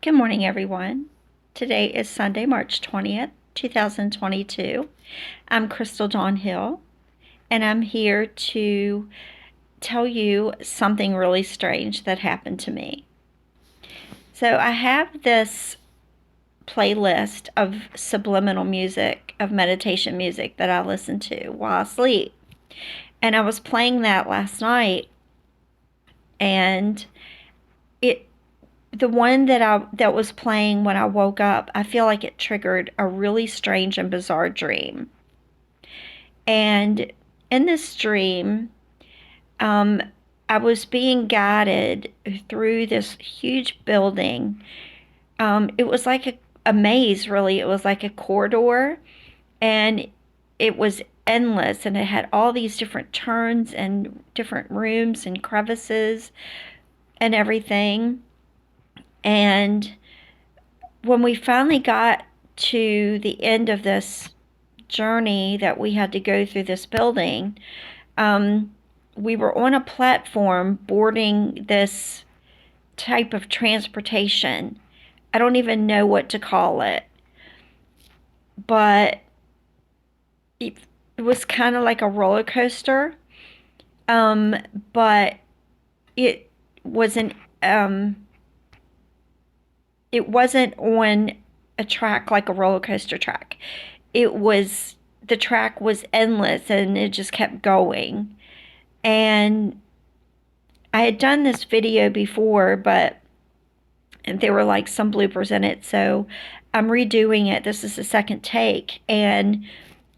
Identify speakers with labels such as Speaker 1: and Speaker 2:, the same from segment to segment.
Speaker 1: Good morning, everyone. Today is Sunday, March 20th, 2022. I'm Crystal Dawn Hill, and I'm here to tell you something really strange that happened to me. So, I have this playlist of subliminal music, of meditation music that I listen to while I sleep. And I was playing that last night, and it the one that was playing when I woke up, I feel like it triggered a really strange and bizarre dream. And in this dream, um, I was being guided through this huge building. It was like a maze, really. It was like a corridor, and it was endless, and it had all these different turns and different rooms and crevices and everything. And when we finally got to the end of this journey that we had to go through this building, we were on a platform boarding this type of transportation. I don't even know what to call it, but it was kind of like a roller coaster, but it wasn't. It wasn't on a track like a roller coaster track. The track was endless and it just kept going. And I had done this video before, but there were like some bloopers in it, so I'm redoing it. This is the second take. And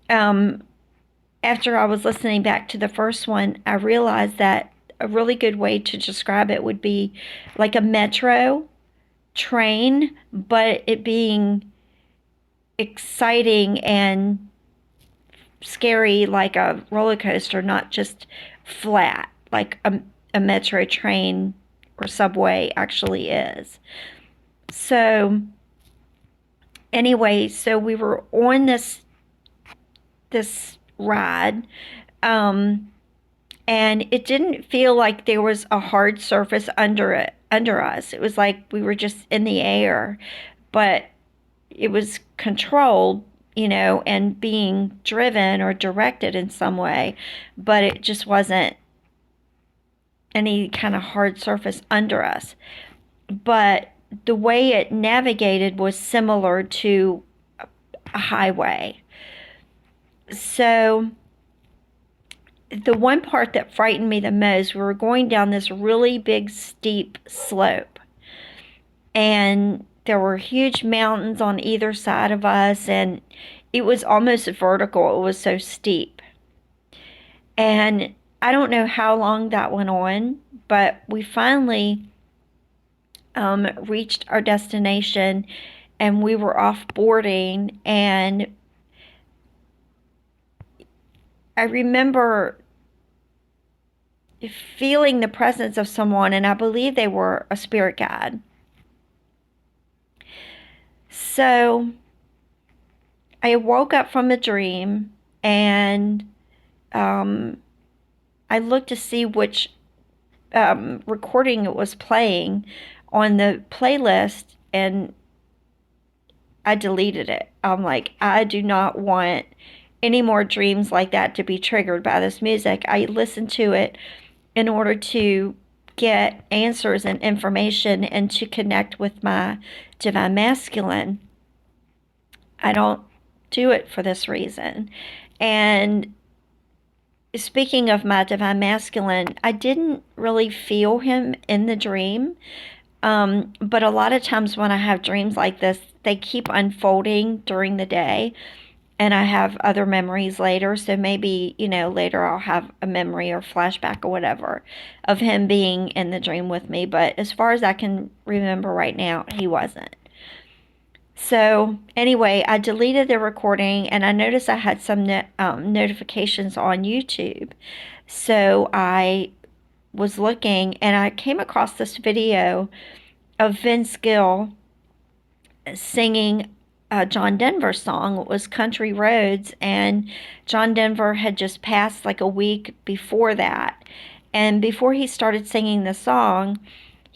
Speaker 1: um, after I was listening back to the first one, I realized that a really good way to describe it would be like a metro train, but it being exciting and scary like a roller coaster, not just flat like a metro train or subway actually is. So anyway, so we were on this ride, and it didn't feel like there was a hard surface under us. It was like we were just in the air, but it was controlled, and being driven or directed in some way, but it just wasn't any kind of hard surface under us. But the way it navigated was similar to a highway. So the one part that frightened me the most, we were going down this really big steep slope, and there were huge mountains on either side of us, and it was almost vertical. It was so steep. And I don't know how long that went on, but we finally reached our destination, and we were off boarding. And I remember feeling the presence of someone, and I believe they were a spirit guide. So I woke up from the dream, and I looked to see which recording it was playing on the playlist, and I deleted it. I'm like, I do not want any more dreams like that to be triggered by this music. I listened to it in order to get answers and information and to connect with my divine masculine. I don't do it for this reason. And speaking of my divine masculine, I didn't really feel him in the dream. But a lot of times when I have dreams like this, they keep unfolding during the day, and I have other memories later. So maybe, later I'll have a memory or flashback or whatever of him being in the dream with me. But as far as I can remember right now, he wasn't. So anyway, I deleted the recording, and I noticed I had some notifications on YouTube. So I was looking, and I came across this video of Vince Gill singing a John Denver song. It was Country Roads, and John Denver had just passed like a week before that. And before he started singing the song,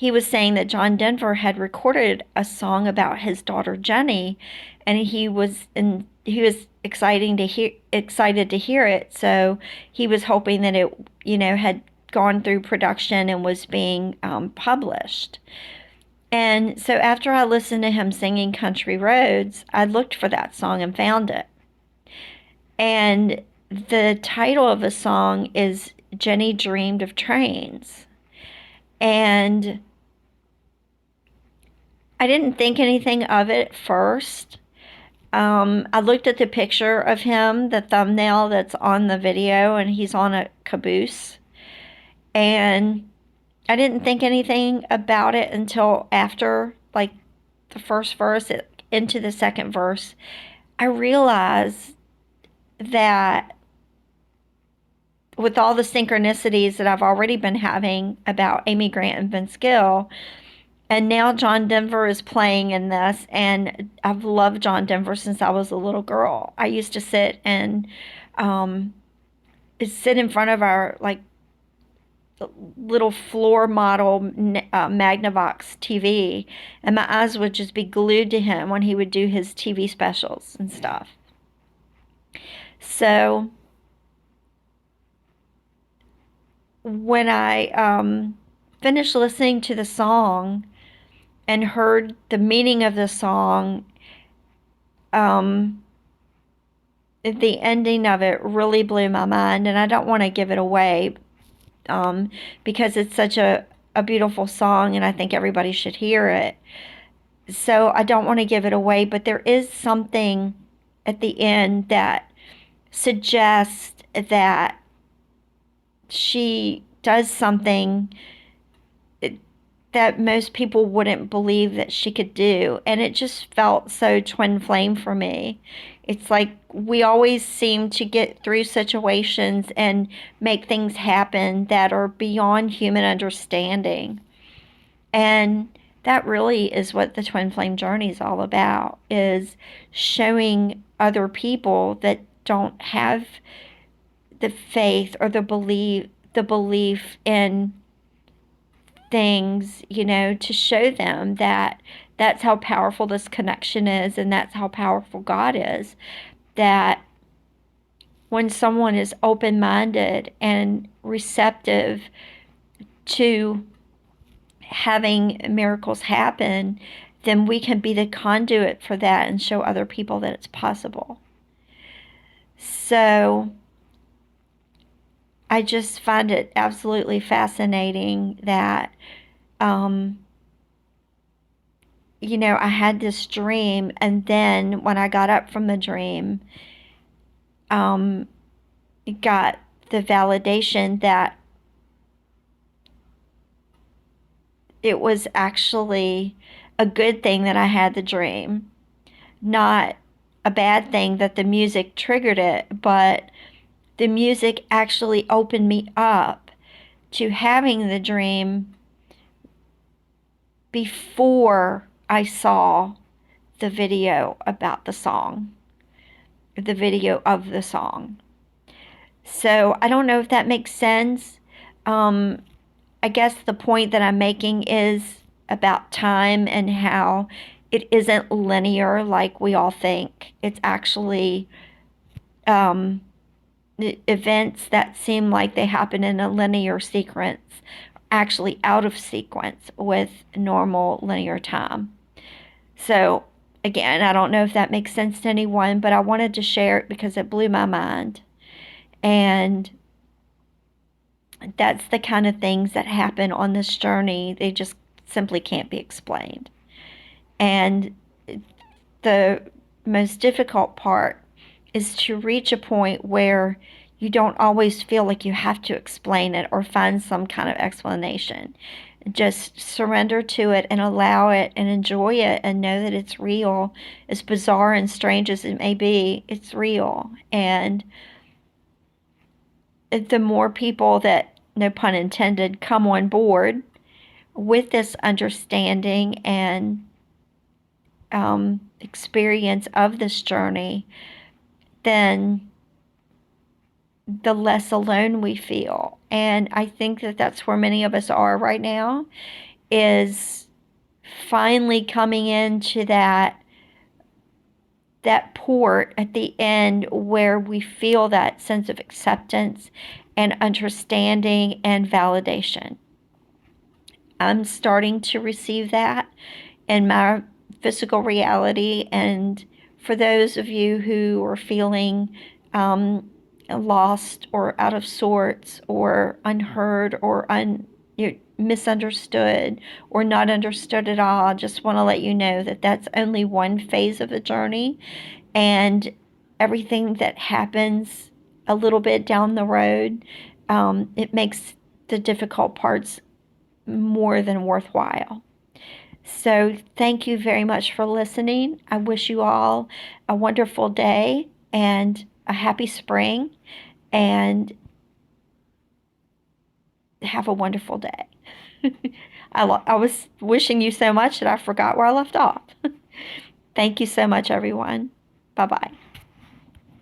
Speaker 1: he was saying that John Denver had recorded a song about his daughter Jenny, and he was excited to hear it. So he was hoping that it, had gone through production and was being published. And so after I listened to him singing Country Roads, I looked for that song and found it. And the title of the song is Jenny Dreamed of Trains. And I didn't think anything of it at first. I looked at the picture of him, the thumbnail that's on the video, and he's on a caboose. And I didn't think anything about it until after, like, the first verse into the second verse. I realized that with all the synchronicities that I've already been having about Amy Grant and Vince Gill, and now John Denver is playing in this, and I've loved John Denver since I was a little girl. I used to sit um, in front of our, like, little floor model Magnavox TV, and my eyes would just be glued to him when he would do his TV specials and stuff. So when I finished listening to the song and heard the meaning of the song, the ending of it really blew my mind, and I don't want to give it away because it's such a beautiful song, and I think everybody should hear it. So I don't want to give it away, but there is something at the end that suggests that she does something that most people wouldn't believe that she could do. And it just felt so twin flame for me. It's like we always seem to get through situations and make things happen that are beyond human understanding. And that really is what the twin flame journey is all about, is showing other people that don't have the faith or the belief in things, to show them that that's how powerful this connection is, and that's how powerful God is. That when someone is open-minded and receptive to having miracles happen, then we can be the conduit for that and show other people that it's possible. So I just find it absolutely fascinating that, I had this dream, and then when I got up from the dream, got the validation that it was actually a good thing that I had the dream, not a bad thing that the music triggered it, but the music actually opened me up to having the dream before I saw the video about the song, the video of the song. So I don't know if that makes sense. I guess the point that I'm making is about time and how it isn't linear like we all think. It's actually events that seem like they happen in a linear sequence, actually out of sequence with normal linear time. So again, I don't know if that makes sense to anyone, but I wanted to share it because it blew my mind. And that's the kind of things that happen on this journey. They just simply can't be explained. And the most difficult part is to reach a point where you don't always feel like you have to explain it or find some kind of explanation. Just surrender to it and allow it and enjoy it and know that it's real. As bizarre and strange as it may be, it's real. And the more people that, no pun intended, come on board with this understanding and experience of this journey, then the less alone we feel. And I think that that's where many of us are right now, is finally coming into that port at the end where we feel that sense of acceptance and understanding and validation. I'm starting to receive that in my physical reality. And for those of you who are feeling lost or out of sorts or unheard or misunderstood or not understood at all, I just want to let you know that that's only one phase of the journey, and everything that happens a little bit down the road, it makes the difficult parts more than worthwhile. So, thank you very much for listening. I wish you all a wonderful day and a happy spring, and have a wonderful day. I was wishing you so much that I forgot where I left off. Thank you so much, everyone. Bye bye.